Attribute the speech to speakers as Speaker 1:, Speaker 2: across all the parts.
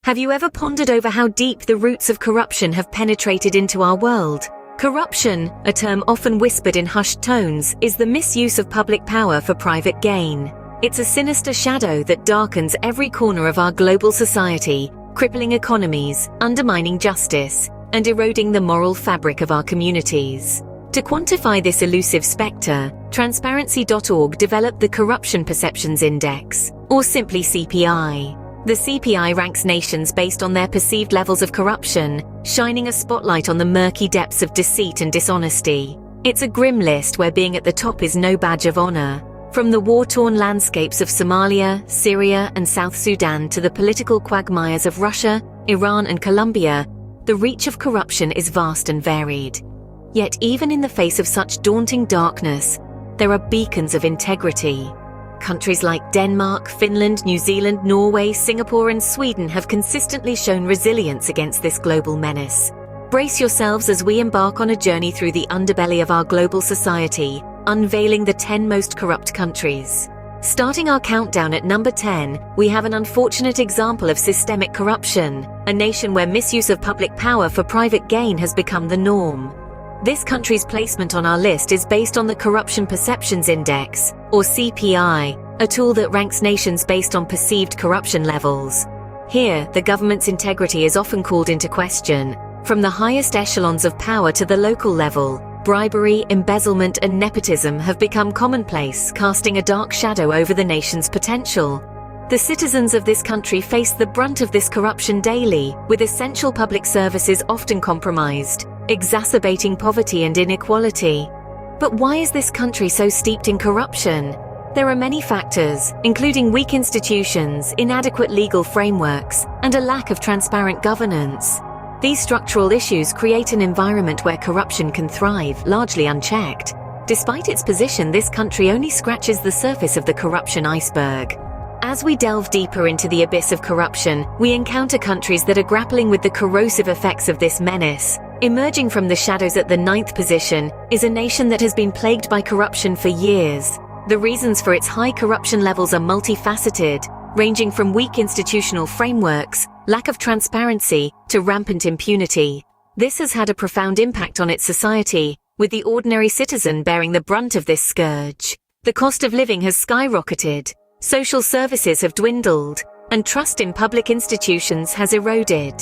Speaker 1: Have you ever pondered over how deep the roots of corruption have penetrated into our world? Corruption, a term often whispered in hushed tones, is the misuse of public power for private gain. It's a sinister shadow that darkens every corner of our global society, crippling economies, undermining justice, and eroding the moral fabric of our communities. To quantify this elusive spectre, Transparency.org developed the Corruption Perceptions Index, or simply CPI. The CPI ranks nations based on their perceived levels of corruption, shining a spotlight on the murky depths of deceit and dishonesty. It's a grim list where being at the top is no badge of honor. From the war-torn landscapes of Somalia, Syria, and South Sudan to the political quagmires of Russia, Iran, and Colombia, the reach of corruption is vast and varied. Yet even in the face of such daunting darkness, there are beacons of integrity. Countries like Denmark, Finland, New Zealand, Norway, Singapore, and Sweden have consistently shown resilience against this global menace. Brace yourselves as we embark on a journey through the underbelly of our global society, unveiling the 10 most corrupt countries. Starting our countdown at number 10, we have an unfortunate example of systemic corruption, a nation where misuse of public power for private gain has become the norm. This country's placement on our list is based on the Corruption Perceptions Index, or CPI, a tool that ranks nations based on perceived corruption levels. Here, the government's integrity is often called into question. From the highest echelons of power to the local level, bribery, embezzlement, and nepotism have become commonplace, casting a dark shadow over the nation's potential. The citizens of this country face the brunt of this corruption daily, with essential public services often compromised, exacerbating poverty and inequality. But why is this country so steeped in corruption? There are many factors, including weak institutions, inadequate legal frameworks, and a lack of transparent governance. These structural issues create an environment where corruption can thrive, largely unchecked. Despite its position, this country only scratches the surface of the corruption iceberg. As we delve deeper into the abyss of corruption, we encounter countries that are grappling with the corrosive effects of this menace. Emerging from the shadows at the 9th position is a nation that has been plagued by corruption for years. The reasons for its high corruption levels are multifaceted, ranging from weak institutional frameworks, lack of transparency, to rampant impunity. This has had a profound impact on its society, with the ordinary citizen bearing the brunt of this scourge. The cost of living has skyrocketed, social services have dwindled, and trust in public institutions has eroded.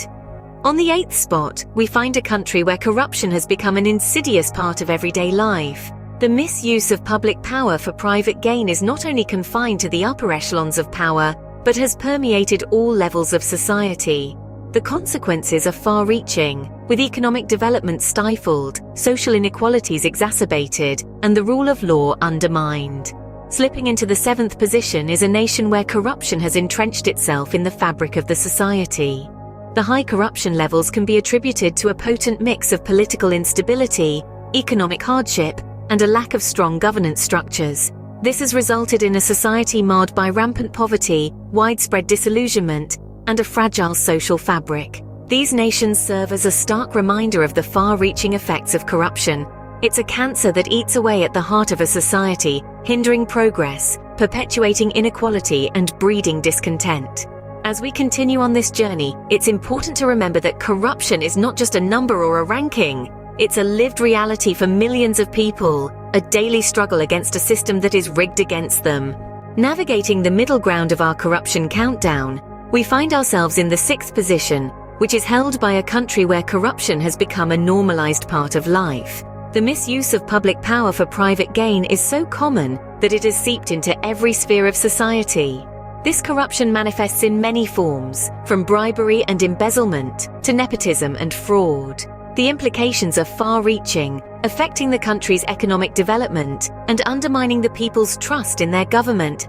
Speaker 1: On the 8th spot, we find a country where corruption has become an insidious part of everyday life. The misuse of public power for private gain is not only confined to the upper echelons of power, but has permeated all levels of society. The consequences are far-reaching, with economic development stifled, social inequalities exacerbated, and the rule of law undermined. Slipping into the 7th position is a nation where corruption has entrenched itself in the fabric of the society. The high corruption levels can be attributed to a potent mix of political instability, economic hardship, and a lack of strong governance structures. This has resulted in a society marred by rampant poverty, widespread disillusionment, and a fragile social fabric. These nations serve as a stark reminder of the far-reaching effects of corruption. It's a cancer that eats away at the heart of a society, hindering progress, perpetuating inequality, and breeding discontent. As we continue on this journey, it's important to remember that corruption is not just a number or a ranking. It's a lived reality for millions of people, a daily struggle against a system that is rigged against them. Navigating the middle ground of our corruption countdown, we find ourselves in the 6th position, which is held by a country where corruption has become a normalized part of life. The misuse of public power for private gain is so common that it has seeped into every sphere of society. This corruption manifests in many forms, from bribery and embezzlement to nepotism and fraud. The implications are far-reaching, affecting the country's economic development and undermining the people's trust in their government.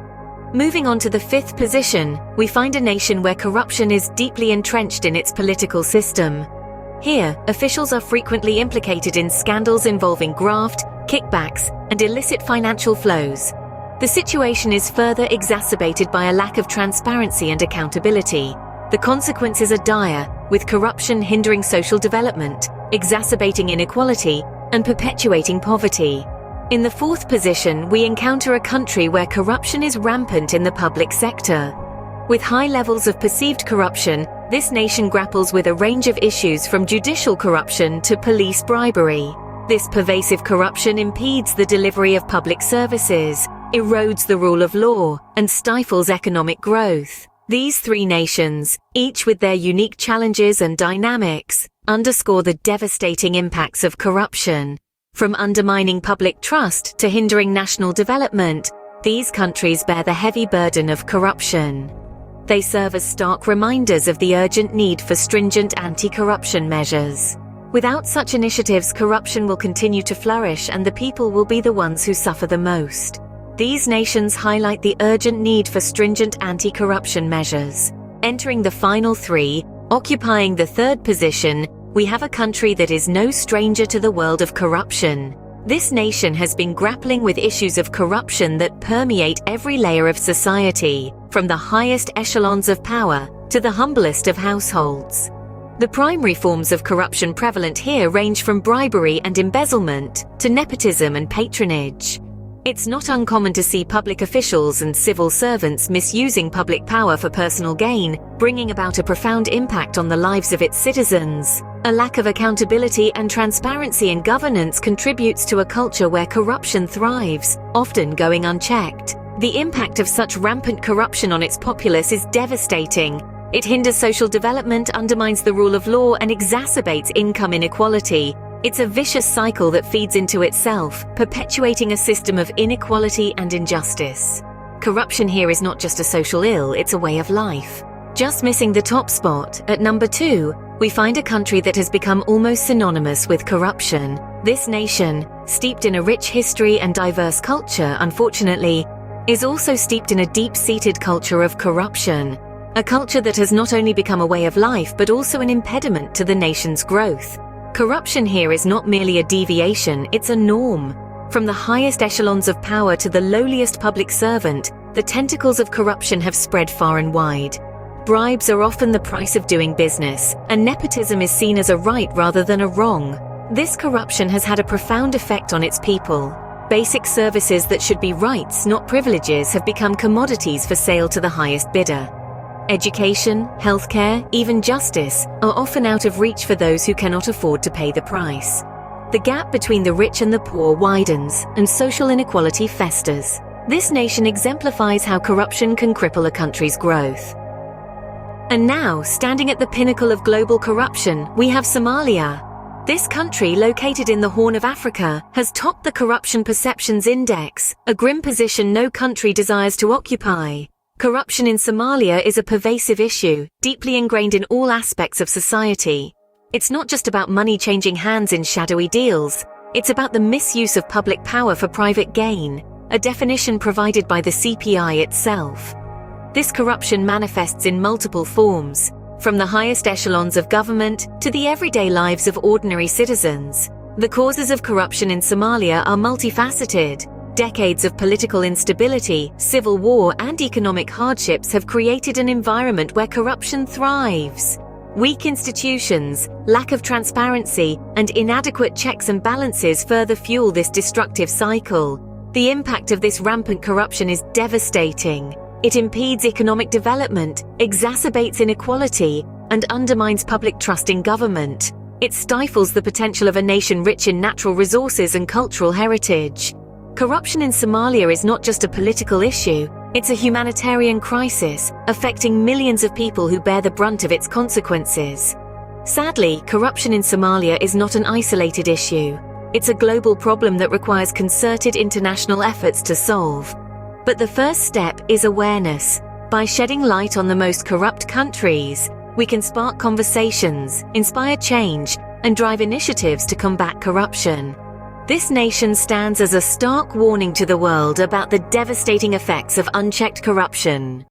Speaker 1: Moving on to the 5th position, we find a nation where corruption is deeply entrenched in its political system. Here, officials are frequently implicated in scandals involving graft, kickbacks, and illicit financial flows. The situation is further exacerbated by a lack of transparency and accountability. The consequences are dire, with corruption hindering social development, exacerbating inequality, and perpetuating poverty. In the 4th position, we encounter a country where corruption is rampant in the public sector. With high levels of perceived corruption, This nation grapples with a range of issues from judicial corruption to police bribery. This pervasive corruption impedes the delivery of public services, erodes the rule of law, and stifles economic growth. These three nations, each with their unique challenges and dynamics, underscore the devastating impacts of corruption. From undermining public trust to hindering national development, these countries bear the heavy burden of corruption. They serve as stark reminders of the urgent need for stringent anti-corruption measures. Without such initiatives, corruption will continue to flourish and the people will be the ones who suffer the most. These nations highlight the urgent need for stringent anti-corruption measures. Entering the final three, occupying the third position, we have a country that is no stranger to the world of corruption. This nation has been grappling with issues of corruption that permeate every layer of society, from the highest echelons of power to the humblest of households. The primary forms of corruption prevalent here range from bribery and embezzlement to nepotism and patronage. It's not uncommon to see public officials and civil servants misusing public power for personal gain, bringing about a profound impact on the lives of its citizens. A lack of accountability and transparency in governance contributes to a culture where corruption thrives, often going unchecked. The impact of such rampant corruption on its populace is devastating. It hinders social development, undermines the rule of law, and exacerbates income inequality. It's a vicious cycle that feeds into itself, perpetuating a system of inequality and injustice. Corruption here is not just a social ill, it's a way of life. Just missing the top spot, at number 2, we find a country that has become almost synonymous with corruption. This nation, steeped in a rich history and diverse culture, unfortunately, is also steeped in a deep-seated culture of corruption. A culture that has not only become a way of life but also an impediment to the nation's growth. Corruption here is not merely a deviation, it's a norm. From the highest echelons of power to the lowliest public servant, the tentacles of corruption have spread far and wide. Bribes are often the price of doing business, and nepotism is seen as a right rather than a wrong. This corruption has had a profound effect on its people. Basic services that should be rights, not privileges, have become commodities for sale to the highest bidder. Education, healthcare, even justice are often out of reach for those who cannot afford to pay the price. The gap between the rich and the poor widens, and social inequality festers. This nation exemplifies how corruption can cripple a country's growth. And now, standing at the pinnacle of global corruption, we have Somalia. This country, located in the Horn of Africa, has topped the Corruption Perceptions Index, a grim position no country desires to occupy. Corruption in Somalia is a pervasive issue, deeply ingrained in all aspects of society. It's not just about money changing hands in shadowy deals, it's about the misuse of public power for private gain, a definition provided by the CPI itself. This corruption manifests in multiple forms, from the highest echelons of government to the everyday lives of ordinary citizens. The causes of corruption in Somalia are multifaceted. Decades of political instability, civil war, and economic hardships have created an environment where corruption thrives. Weak institutions, lack of transparency, and inadequate checks and balances further fuel this destructive cycle. The impact of this rampant corruption is devastating. It impedes economic development, exacerbates inequality, and undermines public trust in government. It stifles the potential of a nation rich in natural resources and cultural heritage. Corruption in Somalia is not just a political issue, it's a humanitarian crisis, affecting millions of people who bear the brunt of its consequences. Sadly, corruption in Somalia is not an isolated issue. It's a global problem that requires concerted international efforts to solve. But the first step is awareness. By shedding light on the most corrupt countries, we can spark conversations, inspire change, and drive initiatives to combat corruption. This nation stands as a stark warning to the world about the devastating effects of unchecked corruption.